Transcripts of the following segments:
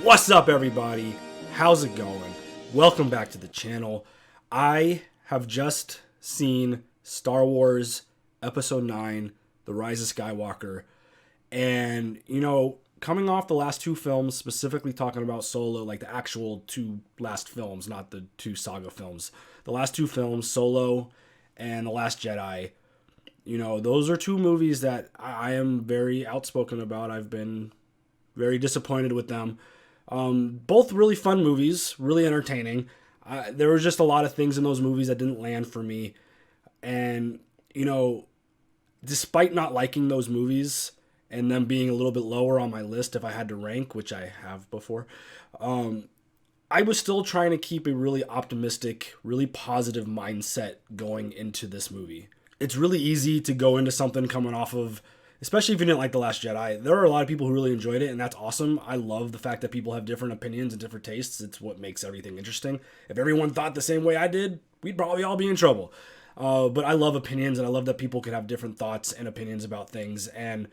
What's up, everybody? How's it going? Welcome back to the channel. I have just seen Star Wars Episode 9, The Rise of Skywalker, and, coming off the last two films, specifically talking about Solo, like the actual two last films, not the two saga films. The last two films, Solo and The Last Jedi, those are two movies that I am very outspoken about. I've been very disappointed with them. Both really fun movies, really entertaining. There was just a lot of things in those movies that didn't land for me. And, despite not liking those movies and them being a little bit lower on my list if I had to rank, which I have before, I was still trying to keep a really optimistic, really positive mindset going into this movie. It's really easy to go into something coming off of, especially if you didn't like The Last Jedi. There are a lot of people who really enjoyed it, and that's awesome. I love the fact that people have different opinions and different tastes. It's what makes everything interesting. If everyone thought the same way I did, we'd probably all be in trouble. But I love opinions, and I love that people could have different thoughts and opinions about things. And,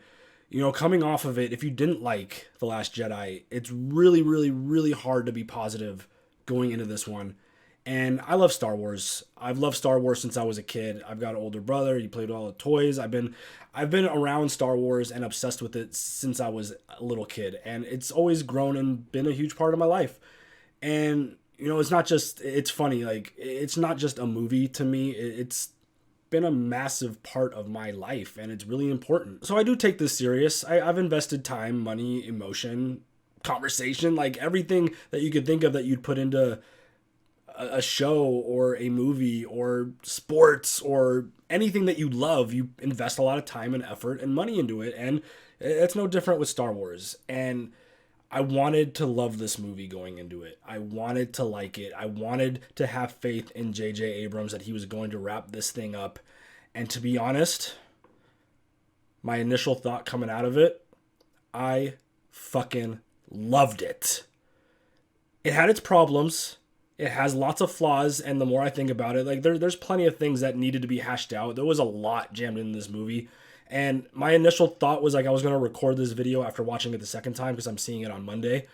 coming off of it, if you didn't like The Last Jedi, it's really, really, really hard to be positive going into this one. And I love Star Wars. I've loved Star Wars since I was a kid. I've got an older brother. He played all the toys. I've been around Star Wars and obsessed with it since I was a little kid. And it's always grown and been a huge part of my life. And, it's funny. Like, it's not just a movie to me. It's been a massive part of my life, and it's really important. So I do take this serious. I've invested time, money, emotion, conversation, like everything that you could think of that you'd put into a show or a movie or sports or anything that you love. You invest a lot of time and effort and money into it, and it's no different with Star Wars. And I wanted to love this movie going into it. I wanted to like it. I wanted to have faith in J.J. Abrams that he was going to wrap this thing up. And to be honest, my initial thought coming out of it, I fucking loved it. It had its problems. It has lots of flaws, and the more I think about it, like there's plenty of things that needed to be hashed out. There was a lot jammed in this movie, and my initial thought was like I was going to record this video after watching it the second time because I'm seeing it on Monday.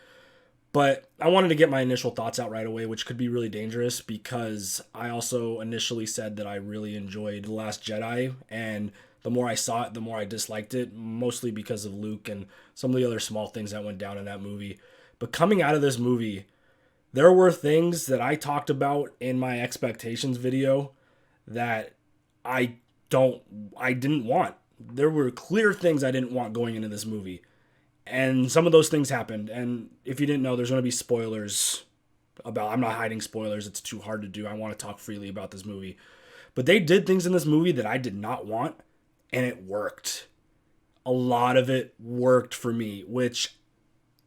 But I wanted to get my initial thoughts out right away, which could be really dangerous because I also initially said that I really enjoyed The Last Jedi, and the more I saw it, the more I disliked it, mostly because of Luke and some of the other small things that went down in that movie. But coming out of this movie, there were things that I talked about in my expectations video that I didn't want. There were clear things I didn't want going into this movie. And some of those things happened. And if you didn't know, there's going to be spoilers I'm not hiding spoilers. It's too hard to do. I want to talk freely about this movie. But they did things in this movie that I did not want, and it worked. A lot of it worked for me, which,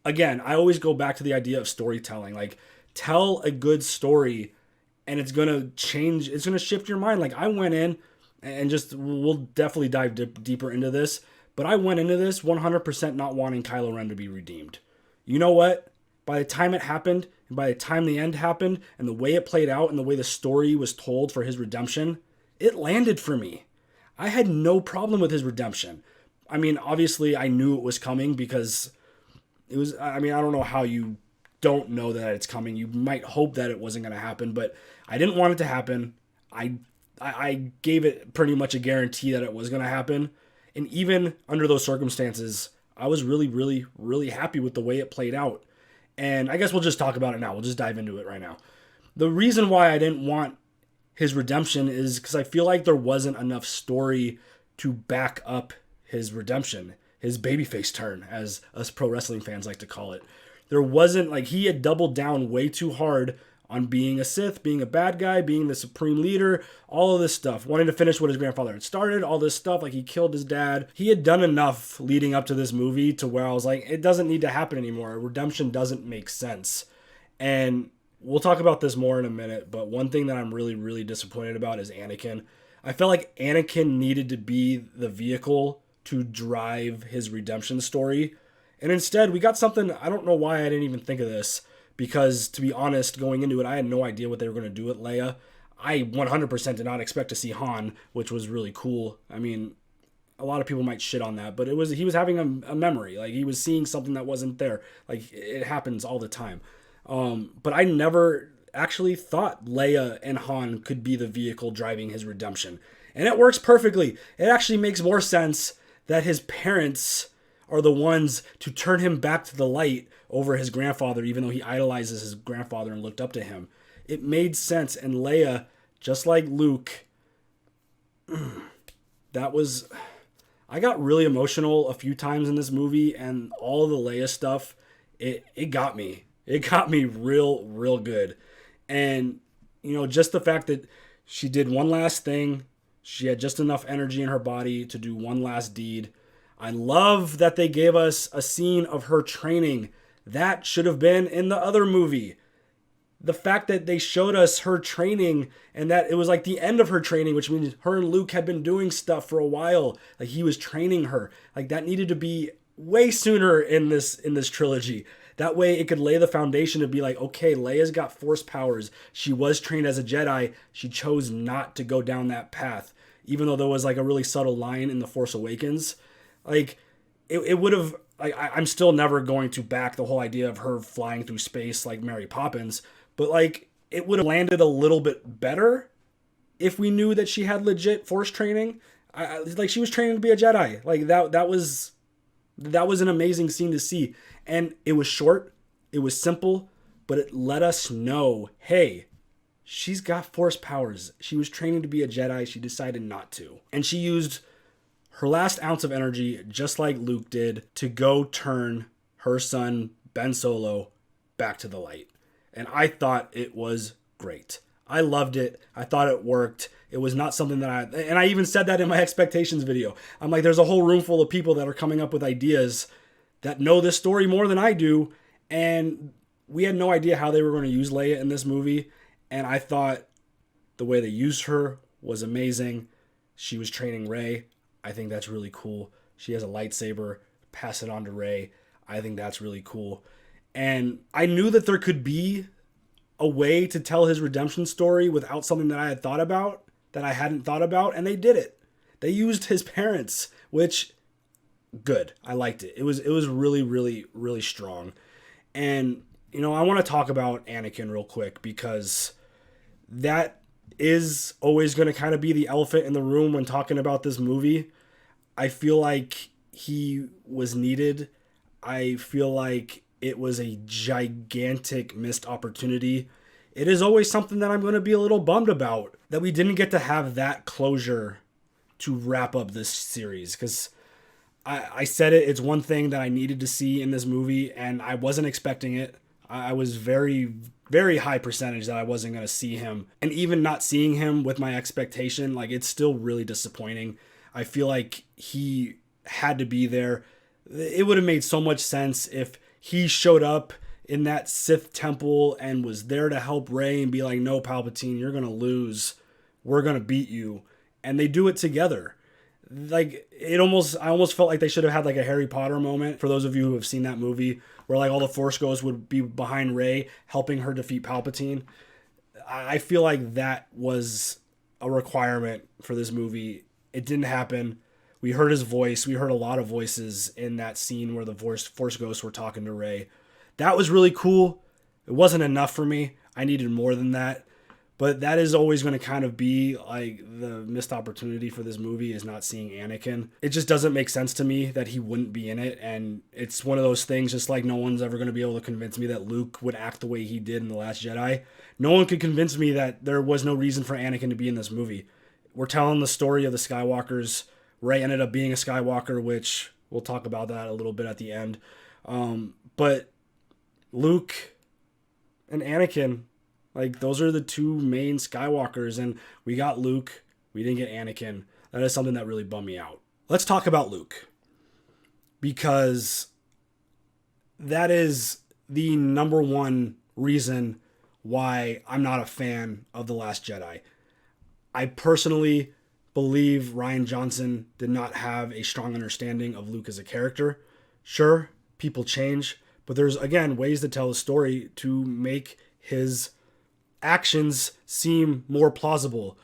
again, I always go back to the idea of storytelling. Like, tell a good story and it's going to change. It's going to shift your mind. Like, I went in and we'll definitely dive deeper into this, but I went into this 100% not wanting Kylo Ren to be redeemed. You know what? By the time it happened and by the time the end happened and the way it played out and the way the story was told for his redemption, it landed for me. I had no problem with his redemption. I mean, obviously I knew it was coming because it was, I don't know how you don't know that it's coming. You might hope that it wasn't going to happen, but I didn't want it to happen. I gave it pretty much a guarantee that it was going to happen. And even under those circumstances, I was really, really, really happy with the way it played out. And I guess we'll just talk about it now. We'll just dive into it right now. The reason why I didn't want his redemption is because I feel like there wasn't enough story to back up his redemption, his babyface turn, as us pro wrestling fans like to call it. There wasn't, like, he had doubled down way too hard on being a Sith, being a bad guy, being the supreme leader, all of this stuff, wanting to finish what his grandfather had started, all this stuff, like he killed his dad. He had done enough leading up to this movie to where I was like, it doesn't need to happen anymore. Redemption doesn't make sense. And we'll talk about this more in a minute, but one thing that I'm really, really disappointed about is Anakin. I felt like Anakin needed to be the vehicle to drive his redemption story. And instead, we got something, I don't know why I didn't even think of this, because to be honest, going into it, I had no idea what they were going to do with Leia. I 100% did not expect to see Han, which was really cool. I mean, a lot of people might shit on that, but he was having a memory. Like, he was seeing something that wasn't there. Like, it happens all the time. But I never actually thought Leia and Han could be the vehicle driving his redemption. And it works perfectly. It actually makes more sense that his parents are the ones to turn him back to the light over his grandfather, even though he idolizes his grandfather and looked up to him. It made sense. And Leia, just like Luke, I got really emotional a few times in this movie, and all the Leia stuff, it got me. It got me real good. And, just the fact that she did one last thing, she had just enough energy in her body to do one last deed. I love that they gave us a scene of her training. That should have been in the other movie. The fact that they showed us her training and that it was like the end of her training, which means her and Luke had been doing stuff for a while. Like, he was training her. Like, that needed to be way sooner in this trilogy. That way it could lay the foundation to be like, okay, Leia's got Force powers. She was trained as a Jedi. She chose not to go down that path. Even though there was like a really subtle line in The Force Awakens. Like, it would have, like, I'm still never going to back the whole idea of her flying through space like Mary Poppins. But, like, it would have landed a little bit better if we knew that she had legit Force training. Like, she was training to be a Jedi. Like, that was an amazing scene to see. And it was short, it was simple, but it let us know, hey, she's got Force powers. She was training to be a Jedi. She decided not to. And she used her last ounce of energy, just like Luke did, to go turn her son, Ben Solo, back to the light. And I thought it was great. I loved it. I thought it worked. It was not something that and I even said that in my expectations video. I'm like, there's a whole room full of people that are coming up with ideas that know this story more than I do. And we had no idea how they were going to use Leia in this movie. And I thought the way they used her was amazing. She was training Rey. I think that's really cool. She has a lightsaber. Pass it on to Rey. I think that's really cool. And I knew that there could be a way to tell his redemption story without something that I had thought about, that I hadn't thought about, and they did it. They used his parents, which, good. I liked it. It was really strong. And, I want to talk about Anakin real quick, because that is always going to kind of be the elephant in the room when talking about this movie. I feel like he was needed. I feel like it was a gigantic missed opportunity. It is always something that I'm going to be a little bummed about, that we didn't get to have that closure to wrap up this series. Because I said it, it's one thing that I needed to see in this movie, and I wasn't expecting it. I was very, very high percentage that I wasn't going to see him. And even not seeing him with my expectation, like, it's still really disappointing. I feel like he had to be there. It would have made so much sense if he showed up in that Sith temple and was there to help Rey and be like, no, Palpatine, you're going to lose. We're going to beat you. And they do it together. Like, I almost felt like they should have had like a Harry Potter moment, for those of you who have seen that movie, where like all the Force Ghosts would be behind Rey, helping her defeat Palpatine. I feel like that was a requirement for this movie. It didn't happen. We heard his voice. We heard a lot of voices in that scene where the Force Ghosts were talking to Rey. That was really cool. It wasn't enough for me. I needed more than that. But that is always going to kind of be like the missed opportunity for this movie, is not seeing Anakin. It just doesn't make sense to me that he wouldn't be in it. And it's one of those things, just like no one's ever going to be able to convince me that Luke would act the way he did in The Last Jedi. No one could convince me that there was no reason for Anakin to be in this movie. We're telling the story of the Skywalkers. Rey ended up being a Skywalker, which we'll talk about that a little bit at the end. But Luke and Anakin, like, those are the two main Skywalkers, and we got Luke. We didn't get Anakin. That is something that really bummed me out. Let's talk about Luke, because that is the number one reason why I'm not a fan of The Last Jedi. I personally believe Rian Johnson did not have a strong understanding of Luke as a character. Sure, people change, but there's, again, ways to tell a story to make his actions seem more plausible.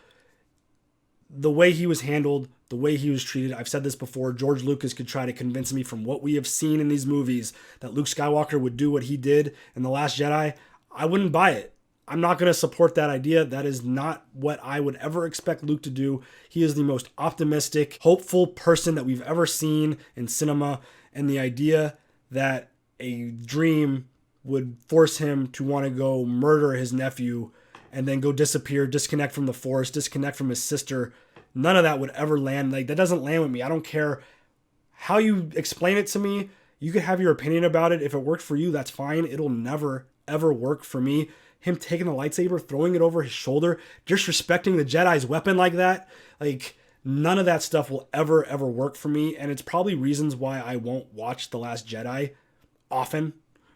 The way he was handled, the way he was treated. I've said this before. George Lucas could try to convince me from what we have seen in these movies that Luke Skywalker would do what he did in The Last Jedi. I wouldn't buy it. I'm not going to support that idea. That is not what I would ever expect Luke to do. He is the most optimistic, hopeful person that we've ever seen in cinema. And the idea that a dream would force him to want to go murder his nephew and then go disappear, disconnect from the Force, disconnect from his sister, none of that would ever land. Like, that doesn't land with me. I don't care how you explain it to me. You could have your opinion about it. If it worked for you, that's fine. It'll never, ever work for me. Him taking the lightsaber, throwing it over his shoulder, disrespecting the Jedi's weapon like that, like, none of that stuff will ever, ever work for me. And it's probably reasons why I won't watch The Last Jedi often,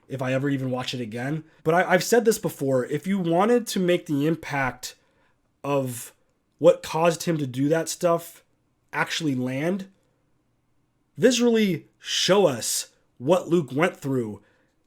if I ever even watch it again. But I've said this before. If you wanted to make the impact of what caused him to do that stuff actually land, visually show us what Luke went through.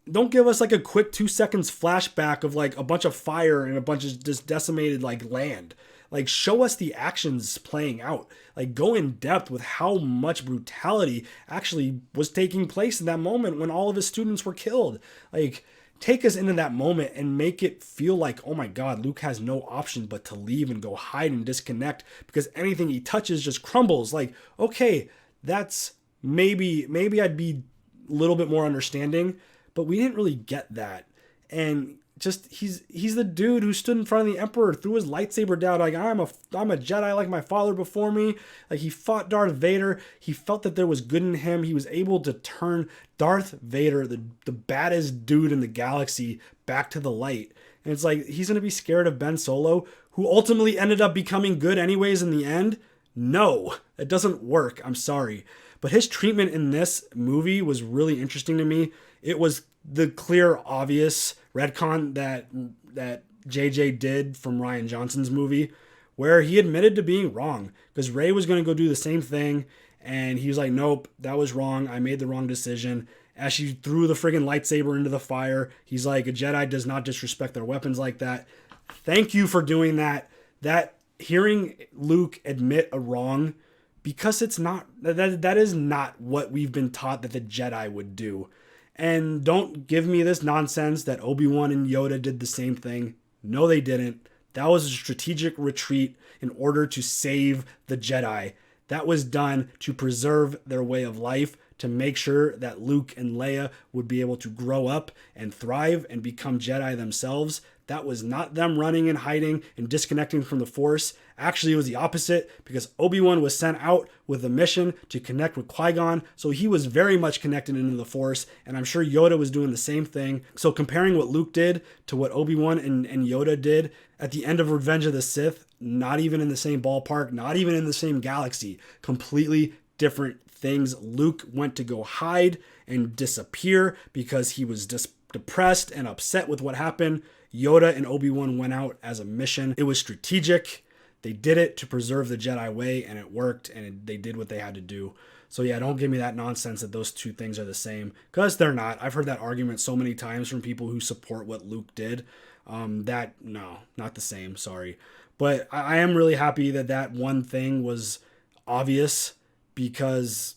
Don't give us like a quick 2 seconds flashback of like a bunch of fire and a bunch of just decimated like land. Like, show us the actions playing out. Like, go in depth with how much brutality actually was taking place in that moment when all of his students were killed. Like, take us into that moment and make it feel like, oh my God, Luke has no option but to leave and go hide and disconnect because anything he touches just crumbles. Like, okay, that's maybe I'd be a little bit more understanding, but we didn't really get that. And just he's the dude who stood in front of the Emperor, threw his lightsaber down like, I'm a Jedi like my father before me. Like, he fought Darth Vader. He felt that there was good in him. He was able to turn Darth Vader, the baddest dude in the galaxy, back to the light. And it's like, he's going to be scared of Ben Solo, who ultimately ended up becoming good anyways in the end? No, it doesn't work. I'm sorry. But his treatment in this movie was really interesting to me. It was the clear, obvious retcon that JJ did from Rian Johnson's movie, where he admitted to being wrong because Rey was going to go do the same thing. And he was like, nope, that was wrong. I made the wrong decision. As she threw the friggin' lightsaber into the fire, he's like, a Jedi does not disrespect their weapons like that. Thank you for doing that. That hearing Luke admit a wrong, because it's not, that is not what we've been taught that the Jedi would do. And don't give me this nonsense that Obi-Wan and Yoda did the same thing. No, they didn't. That was a strategic retreat in order to save the Jedi. That was done to preserve their way of life, to make sure that Luke and Leia would be able to grow up and thrive and become Jedi themselves. That was not them running and hiding and disconnecting from the Force. Actually, it was the opposite, because Obi-Wan was sent out with a mission to connect with Qui-Gon, so he was very much connected into the Force, and I'm sure Yoda was doing the same thing. So comparing what Luke did to what Obi-Wan and Yoda did at the end of Revenge of the Sith, not even in the same ballpark, not even in the same galaxy, completely different things. Luke went to go hide and disappear because he was depressed and upset with what happened. Yoda and Obi-Wan went out as a mission. It was strategic. They did it to preserve the Jedi way, and it worked, and they did what they had to do. So yeah, don't give me that nonsense that those two things are the same, because they're not. I've heard that argument so many times from people who support what Luke did. No, not the same, sorry. But I am really happy that one thing was obvious, because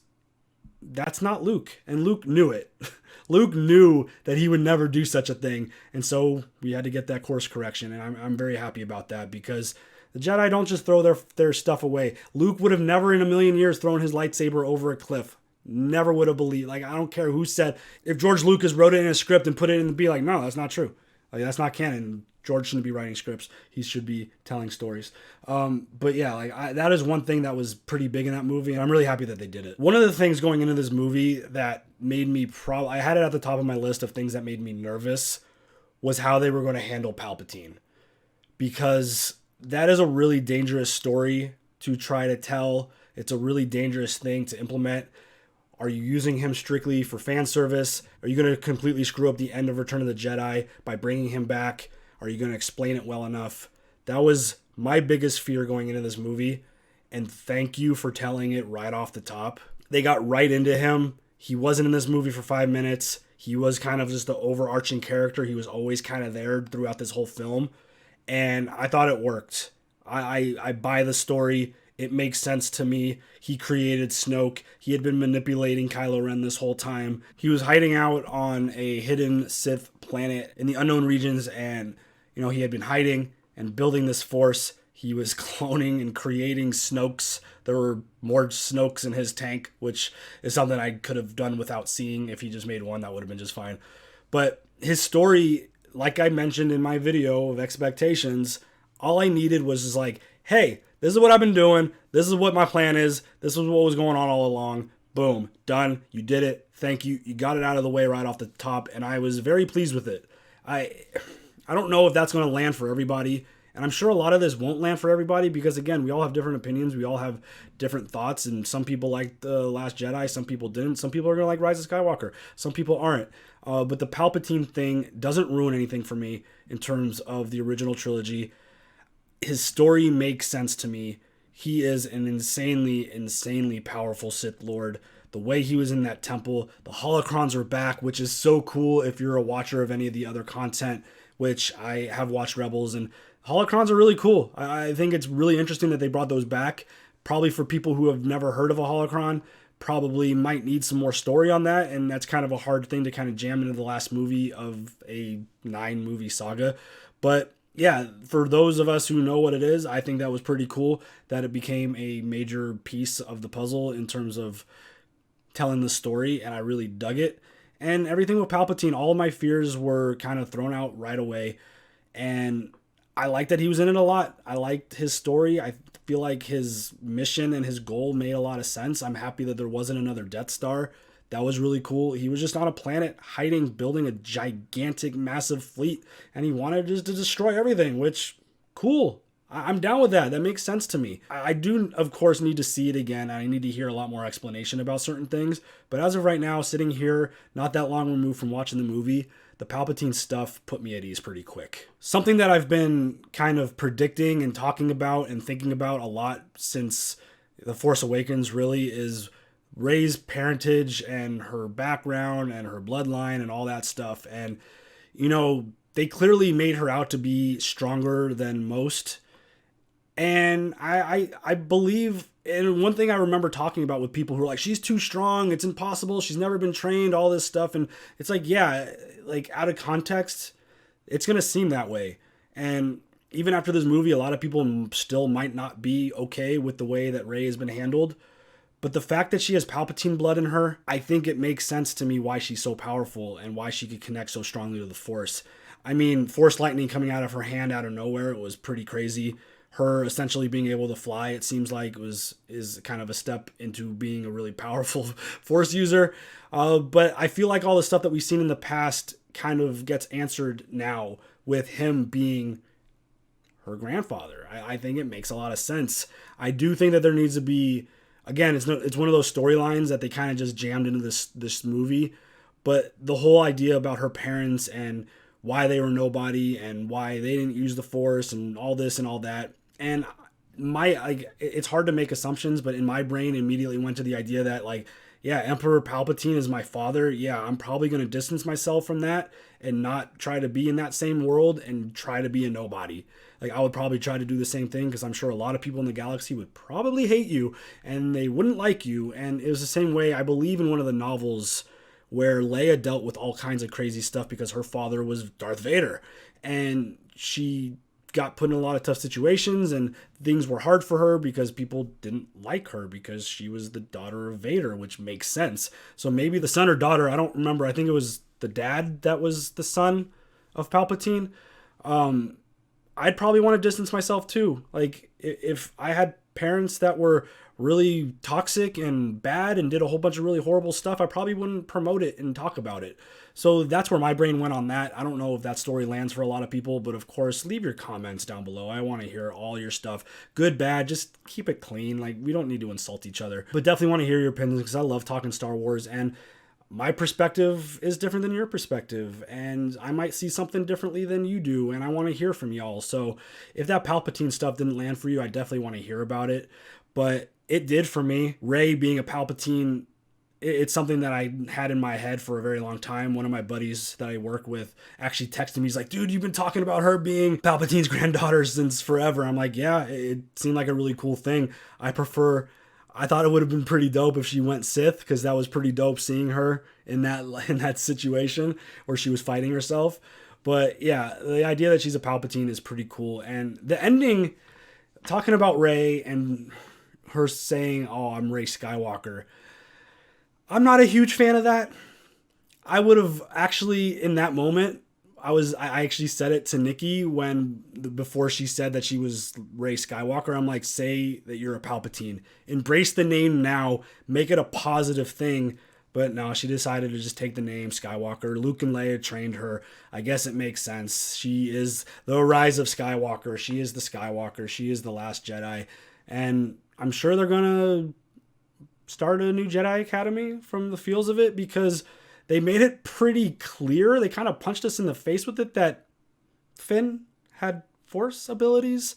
that's not Luke, and Luke knew it. Luke knew that he would never do such a thing, and so we had to get that course correction, and I'm very happy about that, because the Jedi don't just throw their stuff away. Luke would have never in a million years thrown his lightsaber over a cliff. Never would have believed. Like, I don't care who said. If George Lucas wrote it in a script and put it in the be like, no, that's not true. Like, that's not canon. George shouldn't be writing scripts. He should be telling stories. But yeah, like that is one thing that was pretty big in that movie, and I'm really happy that they did it. One of the things going into this movie that made me I had it at the top of my list of things that made me nervous was how they were going to handle Palpatine, because that is a really dangerous story to try to tell. It's a really dangerous thing to implement. Are you using him strictly for fan service? Are you going to completely screw up the end of Return of the Jedi by bringing him back? Are you going to explain it well enough? That was my biggest fear going into this movie, and thank you for telling it right off the top. They got right into him. He wasn't in this movie for 5 minutes. He was kind of just the overarching character. He was always kind of there throughout this whole film, and I thought it worked. I buy the story. It makes sense to me. He created Snoke. He had been manipulating Kylo Ren this whole time. He was hiding out on a hidden Sith planet in the unknown regions, and, he had been hiding and building this force. He was cloning and creating Snokes. There were more Snokes in his tank, which is something I could have done without seeing. If he just made one, that would have been just fine. But his story, like I mentioned in my video of expectations, all I needed was just like, hey, this is what I've been doing. This is what my plan is. This is what was going on all along. Boom, done. You did it. Thank you. You got it out of the way right off the top, and I was very pleased with it. I don't know if that's going to land for everybody. And I'm sure a lot of this won't land for everybody because, again, we all have different opinions. We all have different thoughts. And some people like The Last Jedi. Some people didn't. Some people are going to like Rise of Skywalker. Some people aren't. But the Palpatine thing doesn't ruin anything for me in terms of the original trilogy. His story makes sense to me. He is an insanely, insanely powerful Sith Lord. The way he was in that temple. The holocrons are back, which is so cool if you're a watcher of any of the other content, which I have watched Rebels, and holocrons are really cool. I think it's really interesting that they brought those back. Probably for people who have never heard of a holocron, probably might need some more story on that, and that's kind of a hard thing to kind of jam into the last movie of a 9-movie saga. But yeah, for those of us who know what it is, I think that was pretty cool that it became a major piece of the puzzle in terms of telling the story, and I really dug it. And everything with Palpatine, all of my fears were kind of thrown out right away, and I liked that he was in it a lot. I liked his story. I feel like his mission and his goal made a lot of sense. I'm happy that there wasn't another Death Star. That was really cool. He was just on a planet hiding, building a gigantic, massive fleet, and he wanted just to destroy everything, which, cool. I'm down with that. That makes sense to me. I do, of course, need to see it again. I need to hear a lot more explanation about certain things. But as of right now, sitting here, not that long removed from watching the movie, the Palpatine stuff put me at ease pretty quick. Something that I've been kind of predicting and talking about and thinking about a lot since The Force Awakens really is Rey's parentage and her background and her bloodline and all that stuff. And, they clearly made her out to be stronger than most. And I believe, and one thing I remember talking about with people who are like, she's too strong, it's impossible, she's never been trained, all this stuff. And it's like, yeah, like out of context, it's going to seem that way. And even after this movie, a lot of people still might not be okay with the way that Rey has been handled. But the fact that she has Palpatine blood in her, I think it makes sense to me why she's so powerful and why she could connect so strongly to the Force. I mean, Force lightning coming out of her hand out of nowhere, it was pretty crazy. Her essentially being able to fly, it seems like, is kind of a step into being a really powerful Force user. But I feel like all the stuff that we've seen in the past kind of gets answered now with him being her grandfather. I think it makes a lot of sense. I do think that there needs to be, again, it's one of those storylines that they kind of just jammed into this movie. But the whole idea about her parents and why they were nobody and why they didn't use the Force and all this and all that. And it's hard to make assumptions, but in my brain immediately went to the idea that, like, yeah, Emperor Palpatine is my father. Yeah, I'm probably going to distance myself from that and not try to be in that same world and try to be a nobody. Like, I would probably try to do the same thing because I'm sure a lot of people in the galaxy would probably hate you and they wouldn't like you. And it was the same way, I believe, in one of the novels where Leia dealt with all kinds of crazy stuff because her father was Darth Vader. And she got put in a lot of tough situations and things were hard for her because people didn't like her because she was the daughter of Vader, which makes sense. So maybe the son or daughter, I don't remember. I think it was the dad that was the son of Palpatine. I'd probably want to distance myself too. Like, if I had parents that were really toxic and bad and did a whole bunch of really horrible stuff, I probably wouldn't promote it and talk about it. So that's where my brain went on that. I don't know if that story lands for a lot of people, but of course, leave your comments down below. I want to hear all your stuff. Good, bad, just keep it clean. Like, we don't need to insult each other. But definitely want to hear your opinions because I love talking Star Wars, and my perspective is different than your perspective, and I might see something differently than you do, and I want to hear from y'all. So if that Palpatine stuff didn't land for you, I definitely want to hear about it. But it did for me. Rey being a Palpatine it's something that I had in my head for a very long time. One of my buddies that I work with actually texted me. He's like, dude, you've been talking about her being Palpatine's granddaughter since forever. I'm like, yeah, it seemed like a really cool thing. I thought it would have been pretty dope if she went Sith, because that was pretty dope seeing her in that situation where she was fighting herself. But yeah, the idea that she's a Palpatine is pretty cool. And the ending, talking about Rey and her saying, oh, I'm Rey Skywalker, I'm not a huge fan of that. I would have actually, in that moment, I actually said it to Neekee before she said that she was Rey Skywalker. I'm like, say that you're a Palpatine. Embrace the name now. Make it a positive thing. But no, she decided to just take the name Skywalker. Luke and Leia trained her. I guess it makes sense. She is the Rise of Skywalker. She is the Skywalker. She is the last Jedi. And I'm sure they're going to start a new Jedi Academy from the feels of it, because they made it pretty clear. They kind of punched us in the face with it that Finn had Force abilities.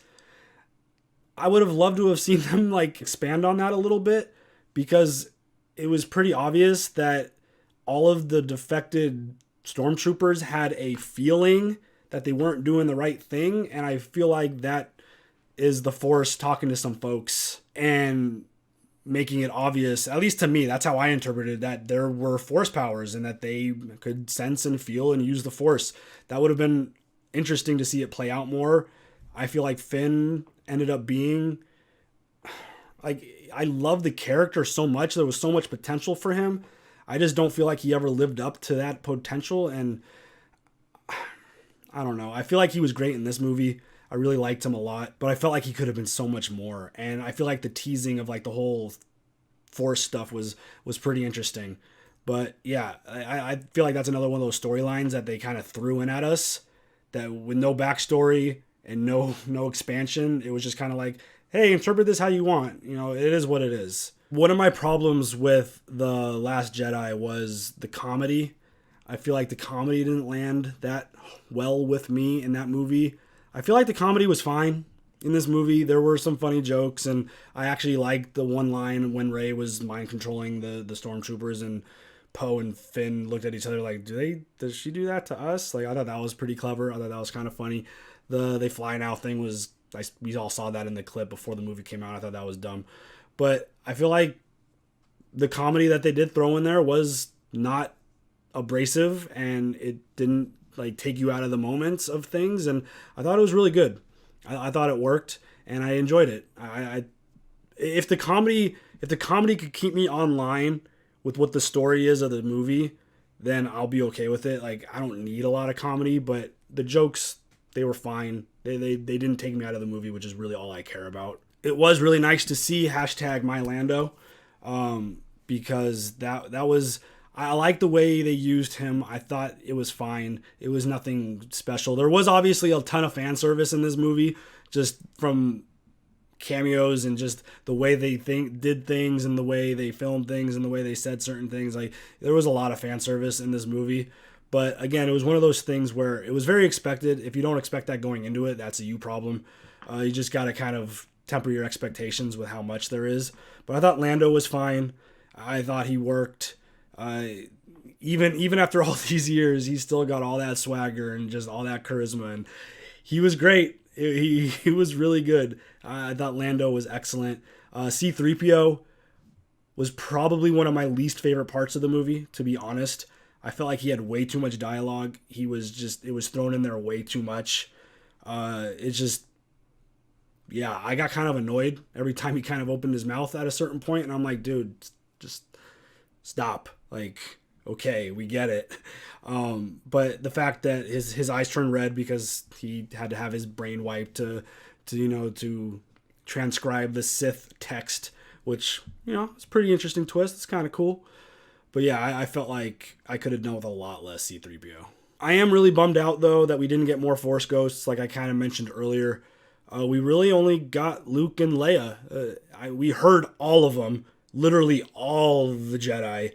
I would have loved to have seen them like expand on that a little bit, because it was pretty obvious that all of the defected stormtroopers had a feeling that they weren't doing the right thing. And I feel like that is the Force talking to some folks and making it obvious, at least to me, that's how I interpreted that there were Force powers and that they could sense and feel and use the Force. That would have been interesting to see it play out more. I feel like Finn ended up being, like, I love the character so much. There was so much potential for him. I just don't feel like he ever lived up to that potential. And I don't know. I feel like he was great in this movie. I really liked him a lot, but I felt like he could have been so much more. And I feel like the teasing of like the whole Force stuff was pretty interesting. But yeah, I feel like that's another one of those storylines that they kind of threw in at us, that with no backstory and no expansion. It was just kind of like, hey, interpret this how you want. You know, it is what it is. One of my problems with The Last Jedi was the comedy. I feel like the comedy didn't land that well with me in that movie. I feel like the comedy was fine in this movie. There were some funny jokes, and I actually liked the one line when Rey was mind controlling the stormtroopers, and Poe and Finn looked at each other like, does she do that to us? Like, I thought that was pretty clever. I thought that was kind of funny. The they fly now thing was, we all saw that in the clip before the movie came out. I thought that was dumb. But I feel like the comedy that they did throw in there was not abrasive, and it didn't like take you out of the moments of things, and I thought it was really good. I thought it worked, and I enjoyed it. If the comedy could keep me online with what the story is of the movie, then I'll be okay with it. Like, I don't need a lot of comedy, but the jokes, they were fine. They didn't take me out of the movie, which is really all I care about. It was really nice to see #MyLando, because that was, I like the way they used him. I thought it was fine. It was nothing special. There was obviously a ton of fan service in this movie, just from cameos and just the way they did things and the way they filmed things and the way they said certain things. Like, there was a lot of fan service in this movie. But again, it was one of those things where it was very expected. If you don't expect that going into it, that's a you problem. You just got to kind of temper your expectations with how much there is. But I thought Lando was fine. I thought he worked. Even after all these years, he still got all that swagger and just all that charisma, and he was great. He was really good. I thought Lando was excellent. C-3PO was probably one of my least favorite parts of the movie, to be honest. I felt like he had way too much dialogue. It was thrown in there way too much. I got kind of annoyed every time he kind of opened his mouth at a certain point, and I'm like, dude, just stop. Like, okay, we get it. But the fact that his eyes turned red because he had to have his brain wiped to transcribe the Sith text, which, it's a pretty interesting twist. It's kind of cool. But yeah, I felt like I could have done with a lot less C-3PO. I am really bummed out, though, that we didn't get more Force Ghosts, like I kind of mentioned earlier. We really only got Luke and Leia. We heard all of them, literally all of the Jedi.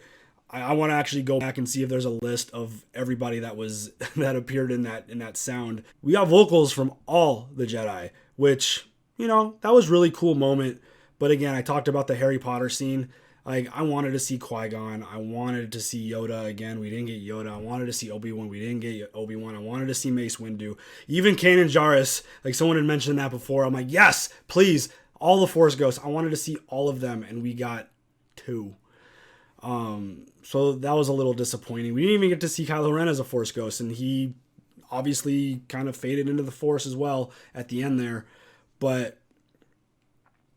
I want to actually go back and see if there's a list of everybody that appeared in that sound. We got vocals from all the Jedi, which, that was really cool moment. But again, I talked about the Harry Potter scene. Like, I wanted to see Qui-Gon. I wanted to see Yoda again. We didn't get Yoda. I wanted to see Obi-Wan. We didn't get Obi-Wan. I wanted to see Mace Windu. Even Kanan Jarrus, like someone had mentioned that before. I'm like, yes, please, all the Force Ghosts. I wanted to see all of them, and we got 2. So that was a little disappointing. We didn't even get to see Kylo Ren as a Force Ghost, and he obviously kind of faded into the Force as well at the end there. But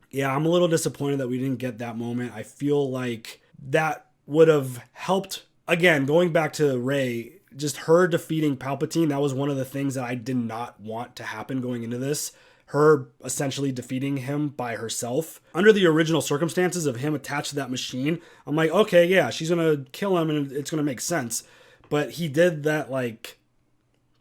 yeah, I'm a little disappointed that we didn't get that moment. I feel like that would have helped. Again, going back to Rey, just her defeating Palpatine, that was one of the things that I did not want to happen going into this. Her essentially defeating him by herself. Under the original circumstances of him attached to that machine, I'm like, okay, yeah, she's going to kill him and it's going to make sense. But he did that, like,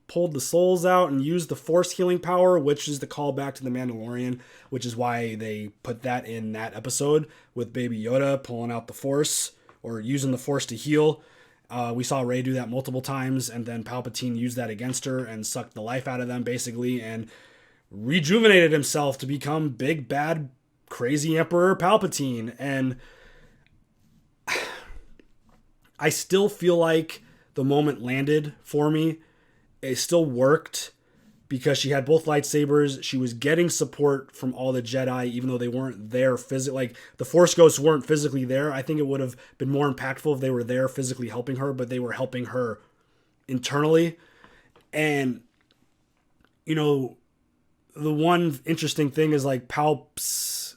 pulled the souls out and used the Force healing power, which is the callback to The Mandalorian, which is why they put that in that episode with Baby Yoda pulling out the Force or using the Force to heal. We saw Rey do that multiple times, and then Palpatine used that against her and sucked the life out of them, basically, and rejuvenated himself to become big, bad, crazy Emperor Palpatine. And I still feel like the moment landed for me. It still worked because she had both lightsabers. She was getting support from all the Jedi, even though they weren't there physically. Like, the Force Ghosts weren't physically there. I think it would have been more impactful if they were there physically helping her, but they were helping her internally. And, you know, the one interesting thing is, like, Palp's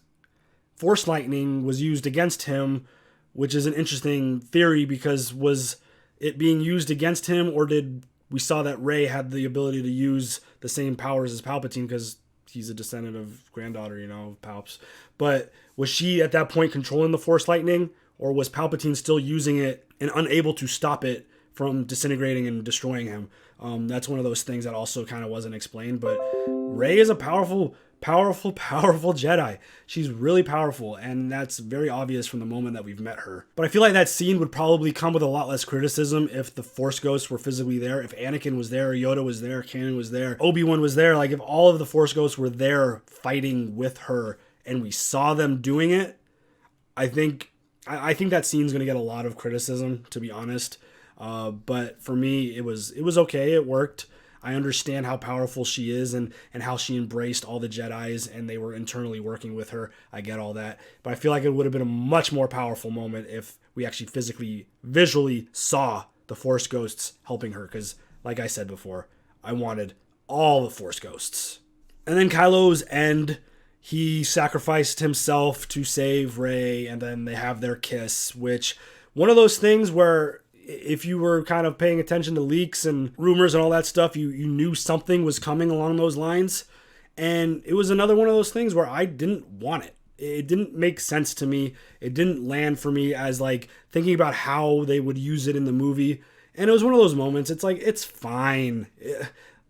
Force Lightning was used against him, which is an interesting theory because was it being used against him, or did we saw that Rey had the ability to use the same powers as Palpatine because he's a descendant of granddaughter, you know, of Palps. But was she at that point controlling the Force Lightning, or was Palpatine still using it and unable to stop it from disintegrating and destroying him? That's one of those things that also kind of wasn't explained. But Rey is a powerful Jedi. She's really powerful, and that's very obvious from the moment that we've met her. But I feel like that scene would probably come with a lot less criticism if the Force Ghosts were physically there. If Anakin was there, Yoda was there, Kanan was there, Obi-Wan was there. Like, if all of the Force Ghosts were there fighting with her and we saw them doing it, I think that scene's going to get a lot of criticism, to be honest. But for me, it was okay. It worked. I understand how powerful she is and how she embraced all the Jedis and they were internally working with her. I get all that. But I feel like it would have been a much more powerful moment if we actually physically, visually saw the Force Ghosts helping her. Because, like I said before, I wanted all the Force Ghosts. And then Kylo's end, he sacrificed himself to save Rey, and then they have their kiss, which one of those things where if you were kind of paying attention to leaks and rumors and all that stuff, you knew something was coming along those lines. And it was another one of those things where I didn't want it. It didn't make sense to me. It didn't land for me as, like, thinking about how they would use it in the movie. And it was one of those moments. It's like, it's fine.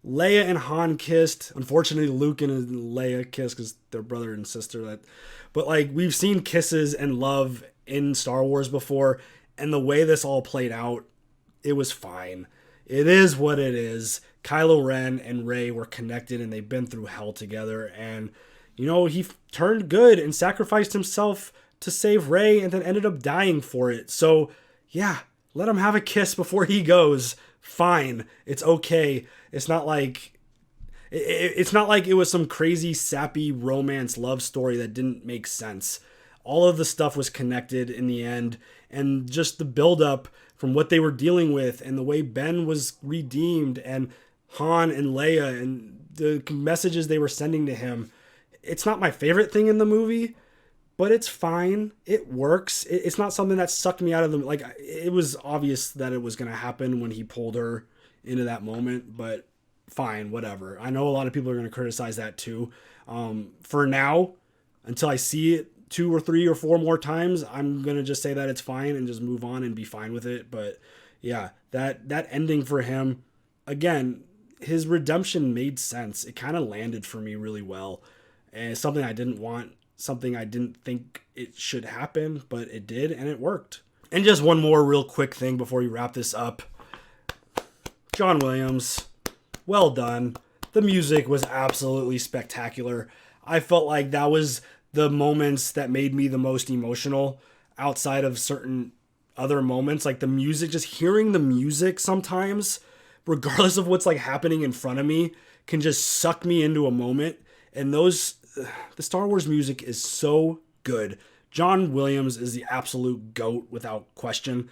Leia and Han kissed. Unfortunately, Luke and Leia kissed because they're brother and sister. But, like, we've seen kisses and love in Star Wars before. And the way this all played out, it was fine. It is what it is. Kylo Ren and Rey were connected and they've been through hell together. And, you know, he turned good and sacrificed himself to save Rey and then ended up dying for it. So, yeah, let him have a kiss before he goes. Fine. It's okay. It's not like it was some crazy, sappy romance love story that didn't make sense. All of the stuff was connected in the end, and just the buildup from what they were dealing with and the way Ben was redeemed and Han and Leia and the messages they were sending to him. It's not my favorite thing in the movie, but it's fine. It works. It's not something that sucked me out of the... Like, it was obvious that it was going to happen when he pulled her into that moment, but fine, whatever. I know a lot of people are going to criticize that too. For now, until I see it 2 or 3 or 4 more times, I'm going to just say that it's fine and just move on and be fine with it. But yeah, that ending for him, again, his redemption made sense. It kind of landed for me really well. And it's something I didn't want, something I didn't think it should happen, but it did and it worked. And just one more real quick thing before we wrap this up. John Williams, well done. The music was absolutely spectacular. I felt like that was the moments that made me the most emotional outside of certain other moments. Like the music, just hearing the music sometimes, regardless of what's like happening in front of me, can just suck me into a moment. And the Star Wars music is so good. John Williams is the absolute GOAT without question.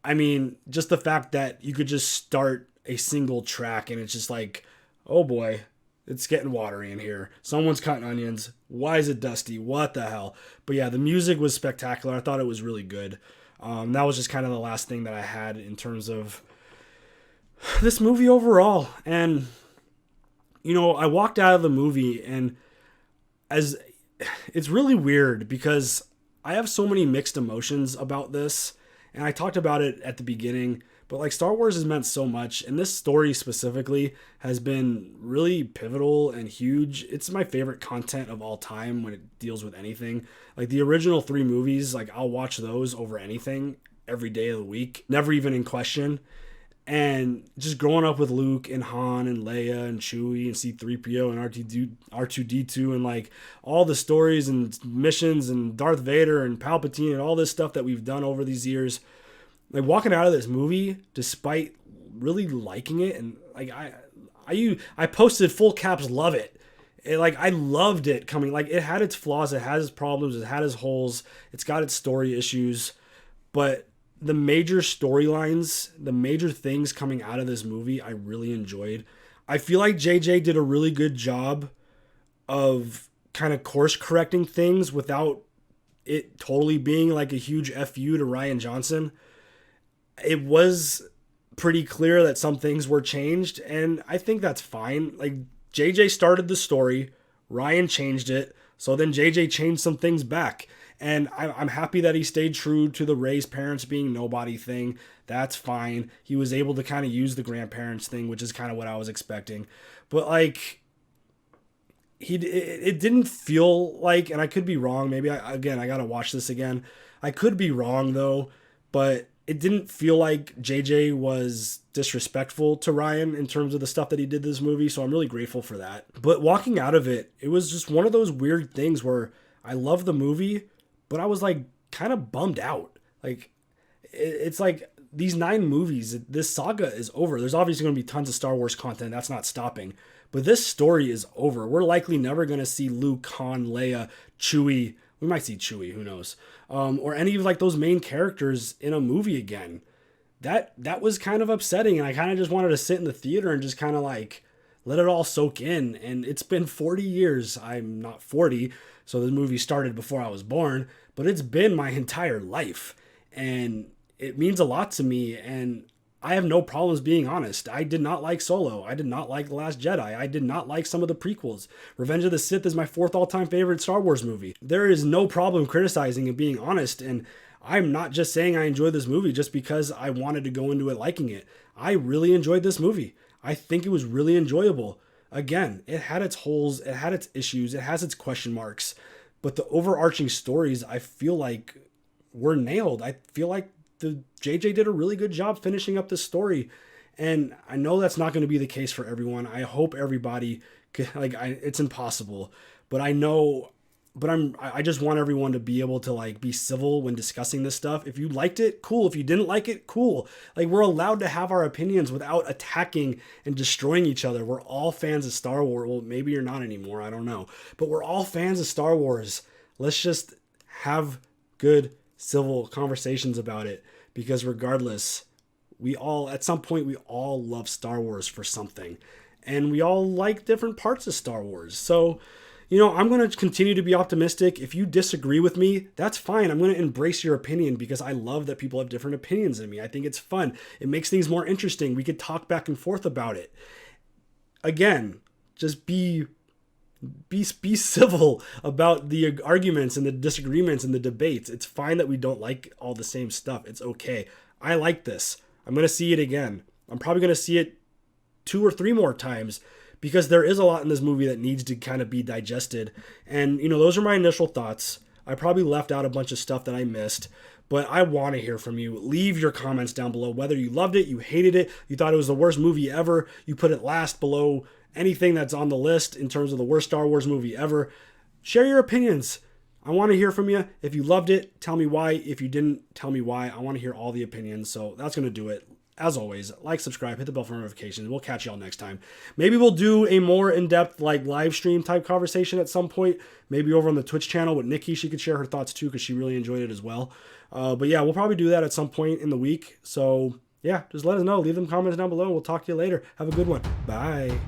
I mean, just the fact that you could just start a single track and it's just like, oh boy, it's getting watery in here. Someone's cutting onions. Why is it dusty? What the hell? But yeah, the music was spectacular. I thought it was really good. That was just kind of the last thing that I had in terms of this movie overall. And, you know, I walked out of the movie and it's really weird because I have so many mixed emotions about this. And I talked about it at the beginning, but like Star Wars has meant so much, and this story specifically has been really pivotal and huge. It's my favorite content of all time when it deals with anything. Like the original 3 movies, like I'll watch those over anything every day of the week, never even in question. And just growing up with Luke and Han and Leia and Chewie and C-3PO and R2-D2 and like all the stories and missions and Darth Vader and Palpatine and all this stuff that we've done over these years, like walking out of this movie despite really liking it, and like I posted full caps love it. Like I loved it coming. Like it had its flaws, it had its problems, it had its holes, it's got its story issues, but the major storylines, the major things coming out of this movie, I really enjoyed. I feel like JJ did a really good job of kind of course correcting things without it totally being like a huge FU to Rian Johnson. It was pretty clear that some things were changed, and I think that's fine. Like JJ started the story, Rian changed it, so then JJ changed some things back. And I'm happy that he stayed true to the Rey's parents being nobody thing. That's fine. He was able to kind of use the grandparents thing, which is kind of what I was expecting. But like, it didn't feel like, and I could be wrong. Maybe I got to watch this again. I could be wrong though, but it didn't feel like JJ was disrespectful to Rian in terms of the stuff that he did this movie. So I'm really grateful for that. But walking out of it, it was just one of those weird things where I love the movie, but I was like kind of bummed out. Like it's like these 9 movies, this saga is over. There's obviously going to be tons of Star Wars content. That's not stopping. But this story is over. We're likely never going to see Luke, Han, Leia, Chewie. We might see Chewie, who knows? Or any of like those main characters in a movie again. That was kind of upsetting. And I kind of just wanted to sit in the theater and just kind of like let it all soak in. And it's been 40 years. I'm not 40. So the movie started before I was born, but it's been my entire life and it means a lot to me. And I have no problems being honest. I did not like Solo. I did not like The Last Jedi. I did not like some of the prequels. Revenge of the Sith is my 4th all-time favorite Star Wars movie. There is no problem criticizing and being honest. And I'm not just saying I enjoyed this movie just because I wanted to go into it liking it. I really enjoyed this movie. I think it was really enjoyable. Again, it had its holes, it had its issues, it has its question marks, but the overarching stories I feel like were nailed. I feel like the JJ did a really good job finishing up this story, and I know that's not going to be the case for everyone. I hope everybody it's impossible, but I know. But I just want everyone to be able to like be civil when discussing this stuff. If you liked it, cool. If you didn't like it, cool. Like we're allowed to have our opinions without attacking and destroying each other. We're all fans of Star Wars. Well, maybe you're not anymore. I don't know. But we're all fans of Star Wars. Let's just have good civil conversations about it, because regardless, at some point we all love Star Wars for something, and we all like different parts of Star Wars. So, you know, I'm going to continue to be optimistic. If you disagree with me, that's fine. I'm going to embrace your opinion because I love that people have different opinions than me. I think it's fun. It makes things more interesting. We could talk back and forth about it. Again, just be civil about the arguments and the disagreements and the debates. It's fine that we don't like all the same stuff. It's okay. I like this. I'm going to see it again. I'm probably going to see it 2 or 3 more times, because there is a lot in this movie that needs to kind of be digested. And, you know, those are my initial thoughts. I probably left out a bunch of stuff that I missed, but I want to hear from you. Leave your comments down below, whether you loved it, you hated it, you thought it was the worst movie ever, you put it last below anything that's on the list in terms of the worst Star Wars movie ever. Share your opinions. I want to hear from you. If you loved it, tell me why. If you didn't, tell me why. I want to hear all the opinions. So that's going to do it. As always, like, subscribe, hit the bell for notifications. We'll catch y'all next time. Maybe we'll do a more in-depth like live stream type conversation at some point. Maybe over on the Twitch channel with Neekee. She could share her thoughts too because she really enjoyed it as well. But yeah, we'll probably do that at some point in the week. So yeah, just let us know. Leave them comments down below. We'll talk to you later. Have a good one. Bye.